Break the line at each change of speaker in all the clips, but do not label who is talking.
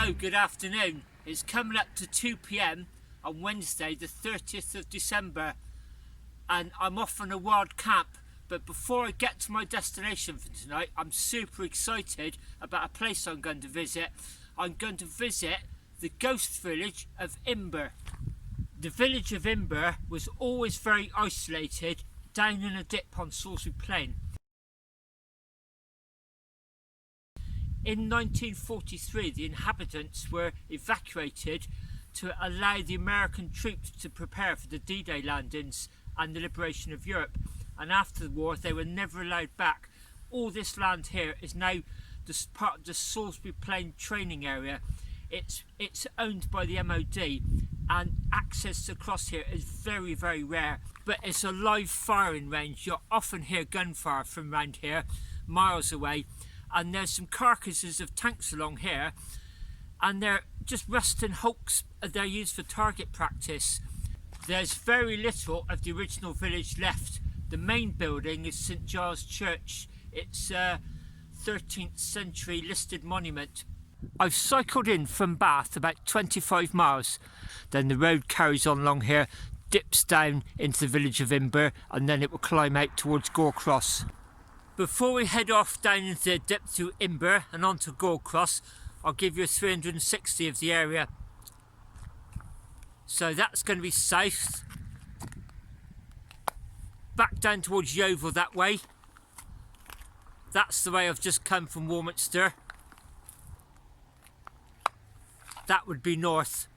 Hello, good afternoon. It's coming up to 2 p.m. on Wednesday the 30th of December and I'm off on a wild camp, but before I get to my destination for tonight, I'm super excited about a place I'm going to visit. I'm going to visit the Ghost Village of Imber. The village of Imber was always very isolated down in a dip on Salisbury Plain. In 1943, the inhabitants were evacuated to allow the American troops to prepare for the D-Day landings and the liberation of Europe. And after the war, they were never allowed back. All this land here is now part of the Salisbury Plain training area. It's owned by the MOD, and access across here is very, very rare. But it's a live firing range. You'll often hear gunfire from around here, miles away. And there's some carcasses of tanks along here, and they're just rusting hulks. They're used for target practice. There's very little of the original village left. The main building is St.Giles Church. It's a 13th century listed monument. I've cycled in from Bath about 25 miles. Then the road carries on along here, dips down into the village of Imber, and then it will climb out towards Gore Cross. Before we head off down into the dip to Imber and onto Gore Cross, I'll give you a 360 of the area. So that's going to be south, back down towards Yeovil that way. That's the way I've just come from Warminster. That would be north.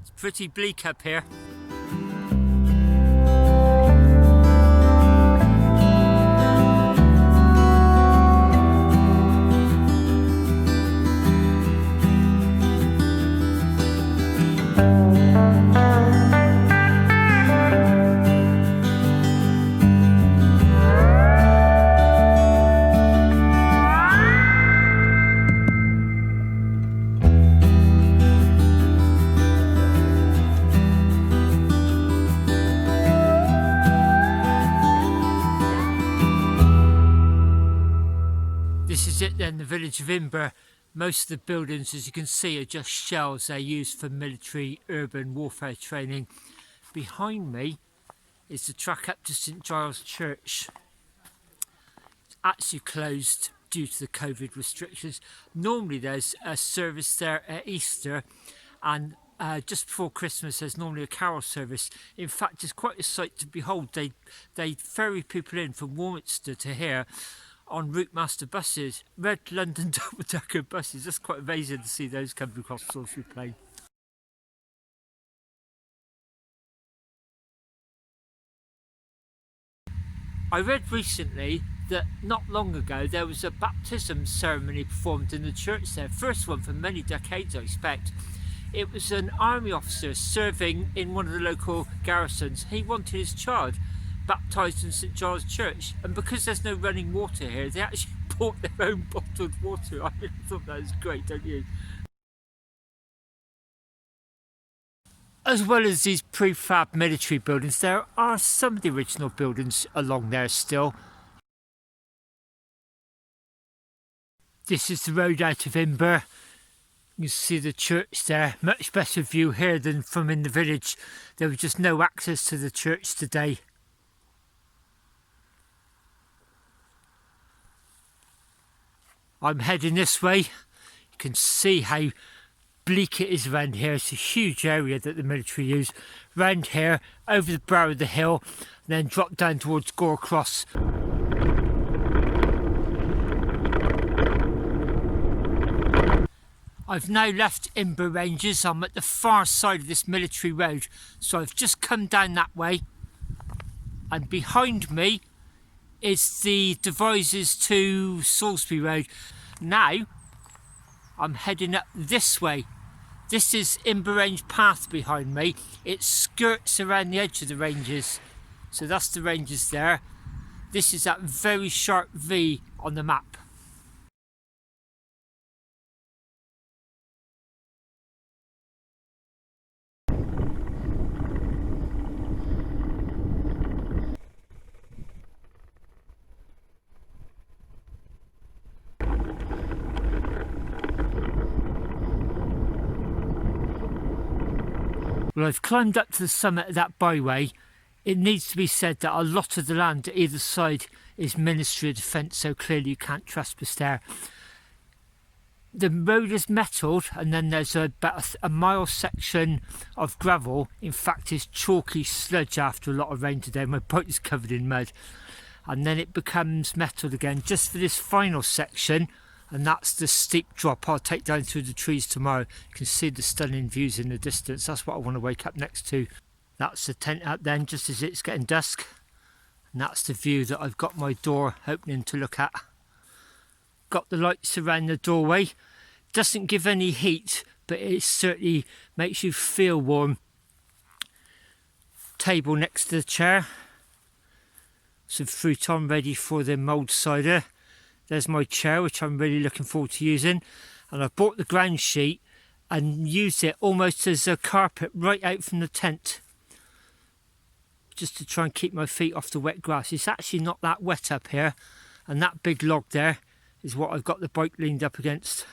It's pretty bleak up here. This is it then, the village of Imber. Most of the buildings, as you can see, are just shells. They're used for military urban warfare training. Behind me is the track up to St. Giles Church. It's actually closed due to the COVID restrictions. Normally there's a service there at Easter, and just before Christmas there's normally a carol service. In fact, it's quite a sight to behold. They ferry people in from Warminster to here on Route Master buses, red London double-decker buses. That's quite amazing to see those coming across Salisbury Plain. I read recently that not long ago there was a baptism ceremony performed in the church there. First one for many decades, I expect. It was an army officer serving in one of the local garrisons. He wanted his child baptised in St. Giles Church, and because there's no running water here, they actually bought their own bottled water. I really thought that was great, don't you? As well as these prefab military buildings, there are some of the original buildings along there still. This is the road out of Imber. You see the church there. Much better view here than from in the village. There was just no access to the church today. I'm heading this way. You can see how bleak it is around here. It's a huge area that the military use. Round here, over the brow of the hill, and then drop down towards Gore Cross. I've now left Imber Ranges. I'm at the far side of this military road, so I've just come down that way, and behind me is the Devizes to Salisbury Road. Now I'm heading up this way. This is Imber Range Path behind me. It skirts around the edge of the ranges, so that's the ranges there. This is that very sharp V on the map. Well, I've climbed up to the summit of that byway. It needs to be said that a lot of the land to either side is Ministry of Defence, so clearly you can't trespass there. The road is metalled, and then there's about a mile section of gravel. In fact, it's chalky sludge after a lot of rain today. My boat is covered in mud. And then it becomes metalled again just for this final section, and that's the steep drop I'll take down through the trees tomorrow. You can see the stunning views in the distance. That's what I want to wake up next to. That's the tent out then just as it's getting dusk, and that's the view that I've got my door opening to look at. Got the lights around the doorway. Doesn't give any heat, but it certainly makes you feel warm. Table next to the chair. Some fruit on ready for the mulled cider. There's my chair, which I'm really looking forward to using. And I bought the ground sheet and used it almost as a carpet right out from the tent, just to try and keep my feet off the wet grass. It's actually not that wet up here, and that big log there is what I've got the bike leaned up against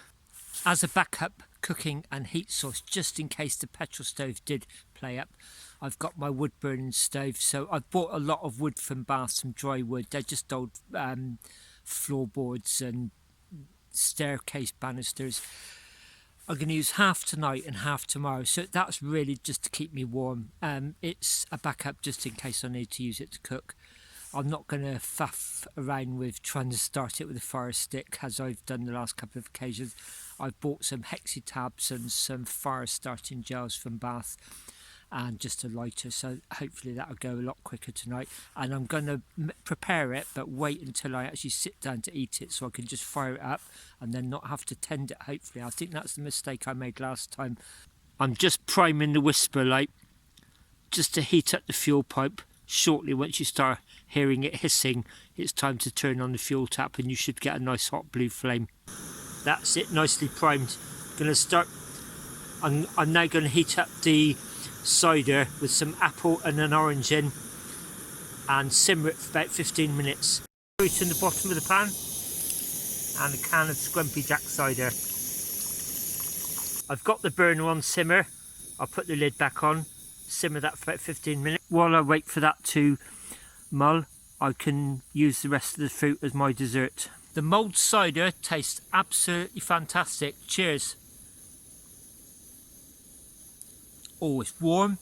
as a backup cooking and heat source, just in case the petrol stove did play up. I've got my wood burning stove, so I've bought a lot of wood from Bath, some dry wood. They're just old floorboards and staircase banisters. I'm going to use half tonight and half tomorrow, so that's really just to keep me warm. It's a backup just in case I need to use it to cook. I'm not going to faff around with trying to start it with a fire stick as I've done the last couple of occasions. I've bought some hexi tabs and some fire starting gels from Bath, and just a lighter, so hopefully that'll go a lot quicker tonight. And I'm going to prepare it, but wait until I actually sit down to eat it, so I can just fire it up and then not have to tend it, hopefully. I think that's the mistake I made last time. I'm just priming the whisper light just to heat up the fuel pipe. Shortly, once you start hearing it hissing, it's time to turn on the fuel tap and you should get a nice hot blue flame. That's it, nicely primed. I'm now going to heat up the cider with some apple and an orange in and simmer it for about 15 minutes. Fruit in the bottom of the pan and a can of Scrumpy Jack cider. I've got the burner on simmer. I'll put the lid back on, simmer that for about 15 minutes. While I wait for that to mull, I can use the rest of the fruit as my dessert. The mulled cider tastes absolutely fantastic. Cheers. Oh, it's warm,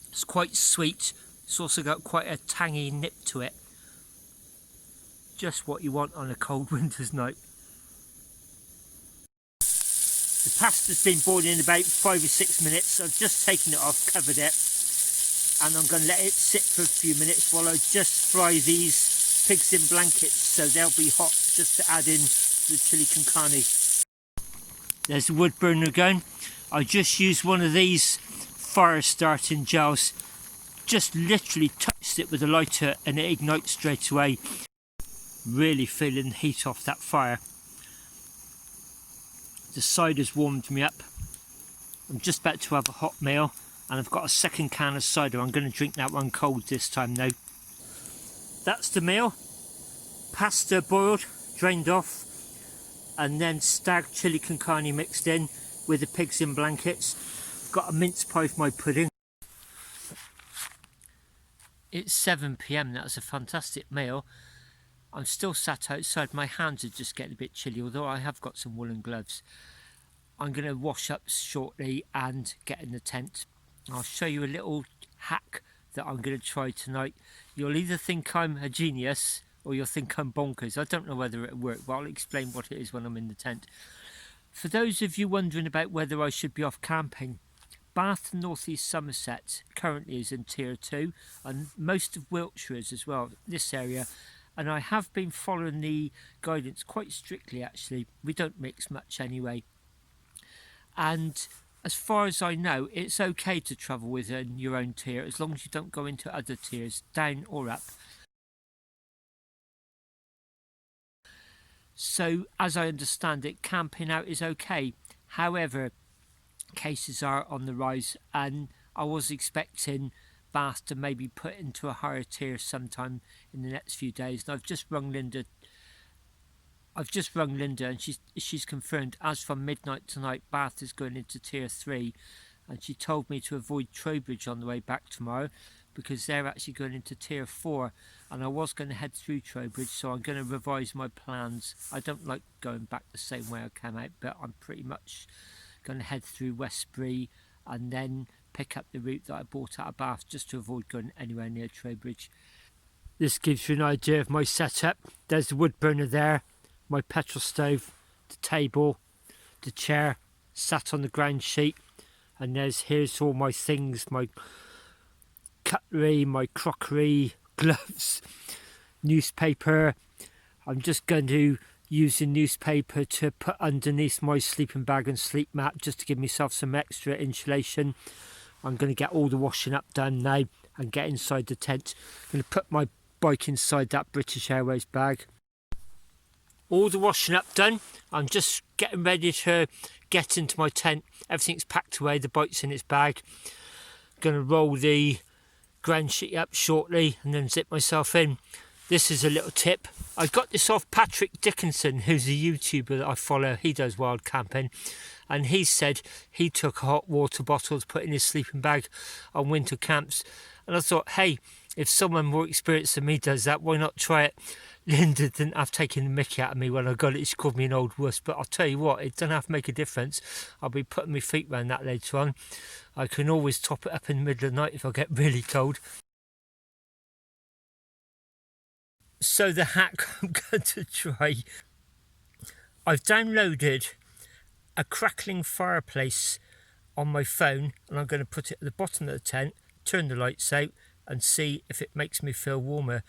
it's quite sweet, it's also got quite a tangy nip to it. Just what you want on a cold winter's night. The pasta's been boiling about 5 or 6 minutes. I've just taken it off, covered it, and I'm going to let it sit for a few minutes while I just fry these pigs in blankets so they'll be hot, just to add in the chili con carne. There's the wood burner going. I just used one of these fire starting gels, just literally touched it with a lighter and it ignites straight away. Really feeling the heat off that fire. The cider's warmed me up. I'm just about to have a hot meal, and I've got a second can of cider. I'm going to drink that one cold this time though. That's the meal. Pasta boiled, drained off, and then stag chili con carne mixed in with the pigs in blankets. Got a mince pie for my pudding. It's 7 PM, that's a fantastic meal. I'm still sat outside, my hands are just getting a bit chilly, although I have got some woolen gloves. I'm going to wash up shortly and get in the tent. I'll show you a little hack that I'm going to try tonight. You'll either think I'm a genius or you'll think I'm bonkers. I don't know whether it'll work, but I'll explain what it is when I'm in the tent. For those of you wondering about whether I should be off camping, Bath and North East Somerset currently is in Tier 2, and most of Wiltshire is as well, this area. And I have been following the guidance quite strictly actually. We don't mix much anyway. And as far as I know, it's okay to travel within your own tier as long as you don't go into other tiers, down or up. So as I understand it, camping out is okay. However, cases are on the rise, and I was expecting Bath to maybe put into a higher tier sometime in the next few days. And I've just rung Linda and she's confirmed as from midnight tonight Bath is going into tier 3, and she told me to avoid Trowbridge on the way back tomorrow because they're actually going into tier 4, and I was going to head through Trowbridge, so I'm going to revise my plans. I don't like going back the same way I came out, but I'm pretty much going to head through Westbury and then pick up the route that I bought out of Bath just to avoid going anywhere near Trowbridge. This gives you an idea of my setup. There's the wood burner there, my petrol stove, the table, the chair sat on the ground sheet, and here's all my things, my cutlery, my crockery, gloves, newspaper. I'm just going to use the newspaper to put underneath my sleeping bag and sleep mat just to give myself some extra insulation. I'm going to get all the washing up done now and get inside the tent. I'm going to put my bike inside that British Airways bag. All the washing up done. I'm just getting ready to get into my tent. Everything's packed away, the bike's in its bag. Going to roll the ground sheet up shortly and then zip myself in. This is a little tip. I got this off Patrick Dickinson, who's a YouTuber that I follow. He does wild camping, and he said he took a hot water bottle to put in his sleeping bag on winter camps, and I thought, hey, if someone more experienced than me does that, why not try it? Linda didn't have taken the mickey out of me when I got it. She called me an old wuss, but I'll tell you what, it doesn't have to make a difference. I'll be putting my feet around that later on. I can always top it up in the middle of the night if I get really cold. So the hack I'm going to try. I've downloaded a crackling fireplace on my phone, and I'm going to put it at the bottom of the tent, turn the lights out and see if it makes me feel warmer.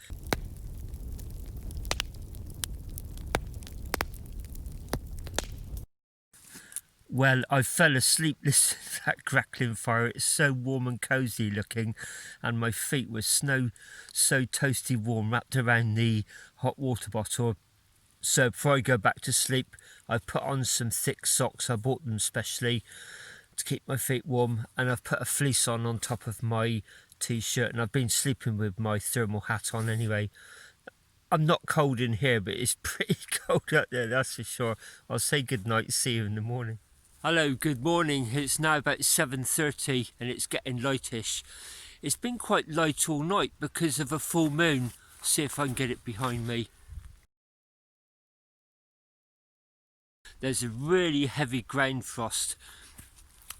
Well, I fell asleep listening to that crackling fire. It's so warm and cosy looking, and my feet were so toasty warm wrapped around the hot water bottle. So before I go back to sleep, I've put on some thick socks. I bought them specially to keep my feet warm, and I've put a fleece on top of my t-shirt, and I've been sleeping with my thermal hat on anyway. I'm not cold in here, but it's pretty cold out there, that's for sure. I'll say good night, see you in the morning. Hello, good morning. It's now about 7:30 and it's getting lightish. It's been quite light all night because of a full moon. See if I can get it behind me. There's a really heavy ground frost.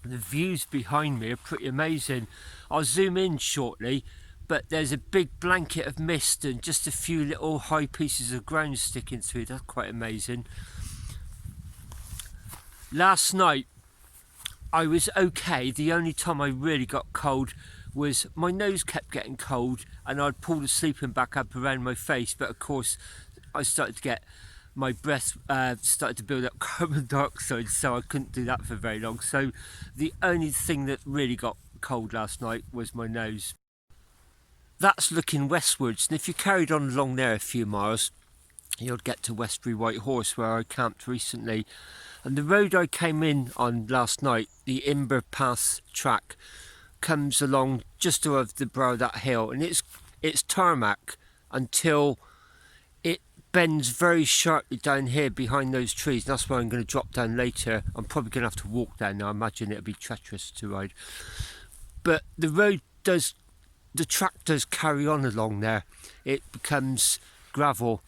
The views behind me are pretty amazing. I'll zoom in shortly, but there's a big blanket of mist and just a few little high pieces of ground sticking through. That's quite amazing. Last night I was okay. The only time I really got cold was my nose kept getting cold and I'd pull the sleeping bag up around my face, but of course I started to get my breath started to build up carbon dioxide, so I couldn't do that for very long. So the only thing that really got cold last night was my nose. That's looking westwards, and if you carried on along there a few miles, you'll get to Westbury White Horse, where I camped recently. And the road I came in on last night, the Imber Path track, comes along just above the brow of that hill, and it's tarmac until it bends very sharply down here behind those trees. And that's where I'm going to drop down later. I'm probably going to have to walk down now. I imagine it'll be treacherous to ride. But the track does carry on along there. It becomes gravel.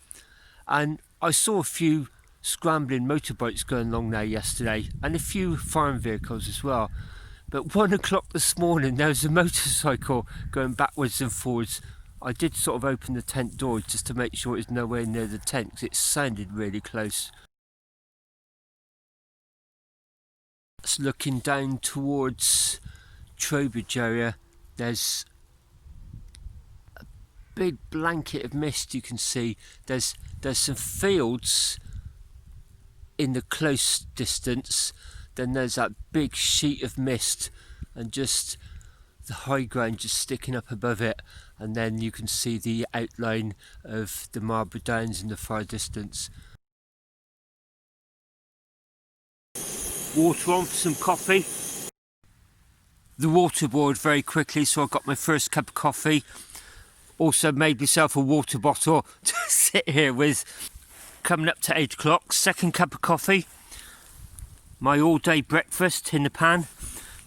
And I saw a few scrambling motorbikes going along there yesterday, and a few farm vehicles as well. But 1 o'clock this morning there was a motorcycle going backwards and forwards. I did sort of open the tent door just to make sure it's nowhere near the tent, because it sounded really close. It's looking down towards Trowbridge area. There's a big blanket of mist you can see. There's some fields in the close distance, then there's that big sheet of mist and just the high ground just sticking up above it, and then you can see the outline of the Marlborough Downs in the far distance. Water on for some coffee. The water boiled very quickly, so I got my first cup of coffee. Also made myself a water bottle to sit here with. Coming up to 8 o'clock, second cup of coffee. My all-day breakfast in the pan.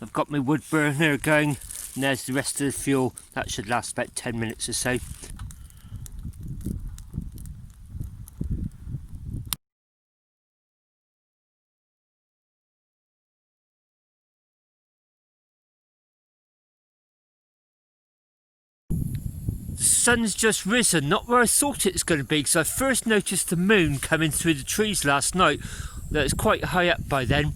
I've got my wood burner going, and there's the rest of the fuel. That should last about 10 minutes or so. The sun's just risen, not where I thought it was going to be, because I first noticed the moon coming through the trees last night. That was quite high up by then.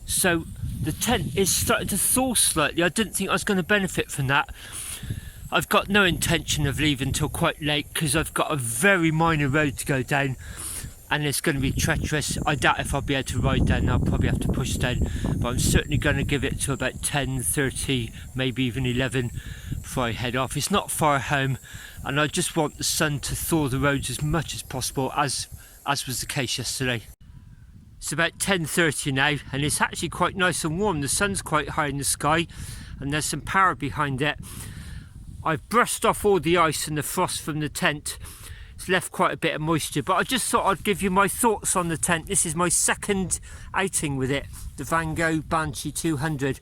So the tent is starting to thaw slightly. I didn't think I was going to benefit from that. I've got no intention of leaving till quite late, because I've got a very minor road to go down, and it's going to be treacherous. I doubt if I'll be able to ride down. I'll probably have to push down, but I'm certainly going to give it to about 10:30, maybe even 11 before I head off. It's not far home, and I just want the sun to thaw the roads as much as possible, as was the case yesterday. It's about 10:30 now, and it's actually quite nice and warm. The sun's quite high in the sky, and there's some power behind it. I've brushed off all the ice and the frost from the tent. It's left quite a bit of moisture, but I just thought I'd give you my thoughts on the tent. This is my second outing with it, the Van Gogh Banshee 200.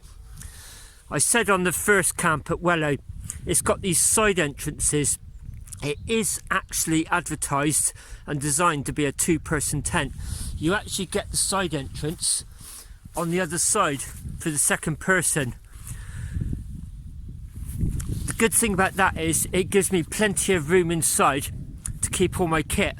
I said on the first camp at Wellow, it's got these side entrances. It is actually advertised and designed to be a two-person tent. You actually get the side entrance on the other side for the second person. The good thing about that is it gives me plenty of room inside to keep all my kit.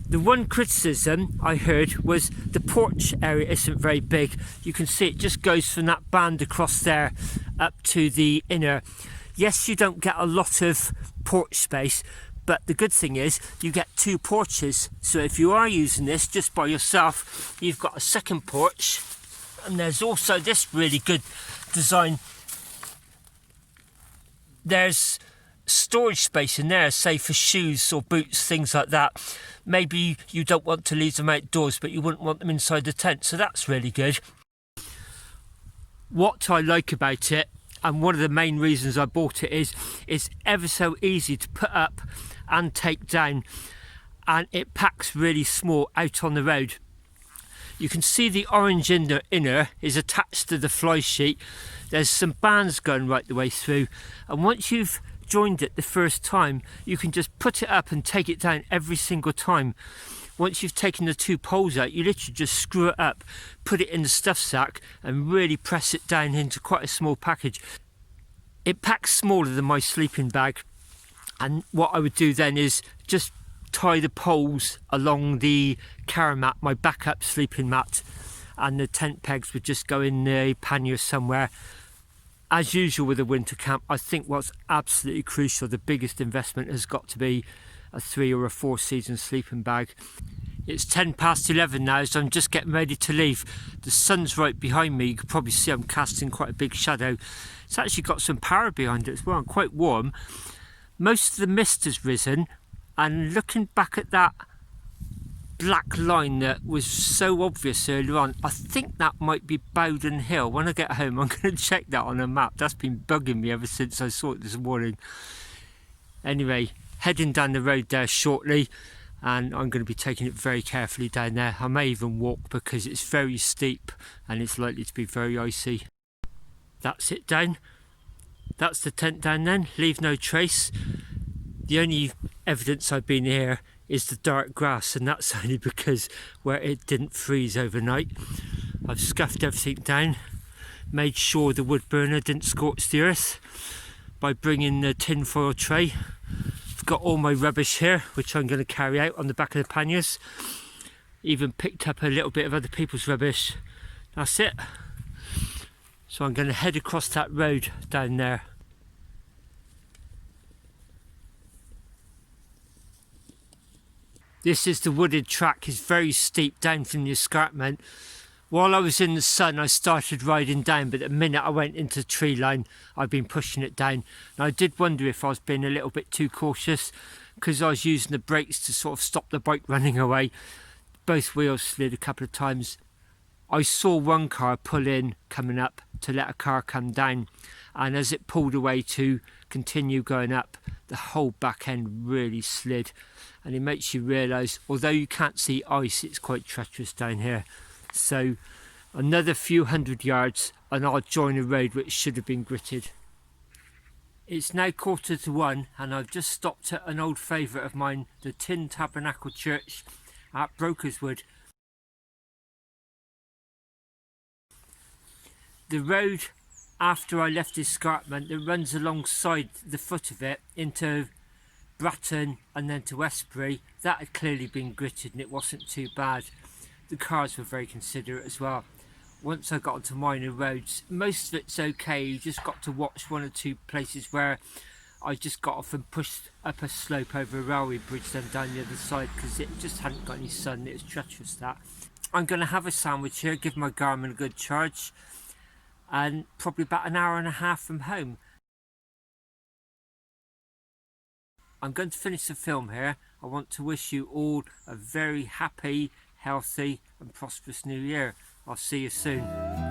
The one criticism I heard was the porch area isn't very big. You can see it just goes from that band across there up to the inner. Yes, you don't get a lot of porch space, but the good thing is you get two porches. So if you are using this just by yourself, you've got a second porch. And there's also this really good design. There's storage space in there, say for shoes or boots, things like that. Maybe you don't want to leave them outdoors, but you wouldn't want them inside the tent, so that's really good. What I like about it, and one of the main reasons I bought it, is it's ever so easy to put up and take down, and it packs really small out on the road. You can see the orange inner is attached to the fly sheet. There's some bands going right the way through, and once you've joined it the first time, you can just put it up and take it down every single time. Once you've taken the two poles out, you literally just screw it up, put it in the stuff sack, and really press it down into quite a small package. It packs smaller than my sleeping bag, and what I would do then is just tie the poles along the carry mat, my backup sleeping mat, and the tent pegs would just go in the pannier somewhere. As usual with a winter camp, I think what's absolutely crucial, the biggest investment has got to be a 3 or a 4 season sleeping bag. It's 11 now, so I'm just getting ready to leave. The sun's right behind me. You can probably see I'm casting quite a big shadow. It's actually got some power behind it as well, and quite warm. Most of the mist has risen, and looking back at that black line that was so obvious earlier on, I think that might be Bowden Hill. When I get home, I'm going to check that on a map. That's been bugging me ever since I saw it this morning. Anyway, heading down the road there shortly, and I'm going to be taking it very carefully down there. I may even walk because it's very steep and it's likely to be very icy. That's it down. That's the tent down then. Leave no trace. The only evidence I've been here is the dark grass, and that's only because where it didn't freeze overnight. I've scuffed everything down, made sure the wood burner didn't scorch the earth by bringing the tin foil tray. I've got all my rubbish here, which I'm going to carry out on the back of the panniers. Even picked up a little bit of other people's rubbish. That's it. So I'm going to head across that road down there. This is the wooded track. It's very steep down from the escarpment. While I was in the sun, I started riding down, but the minute I went into the tree line, I've been pushing it down. And I did wonder if I was being a little bit too cautious, because I was using the brakes to sort of stop the bike running away. Both wheels slid a couple of times. I saw one car pull in coming up to let a car come down, and as it pulled away to continue going up, the whole back end really slid, and it makes you realise, although you can't see ice, it's quite treacherous down here. So Another few hundred yards and I'll join a road which should have been gritted. It's now 1:45 and I've just stopped at an old favourite of mine, the Tin Tabernacle Church at Brokerswood. The road after I left the escarpment that runs alongside the foot of it into Bratton and then to Westbury, that had clearly been gritted and it wasn't too bad. The cars were very considerate as well. Once I got onto minor roads, most of it's okay. You just got to watch one or two places where I just got off and pushed up a slope over a railway bridge then down the other side because it just hadn't got any sun. It was treacherous, that. I'm going to have a sandwich here, give my Garmin a good charge, and probably about an hour and a half from home. I'm going to finish the film here. I want to wish you all a very happy, healthy and prosperous new year. I'll see you soon.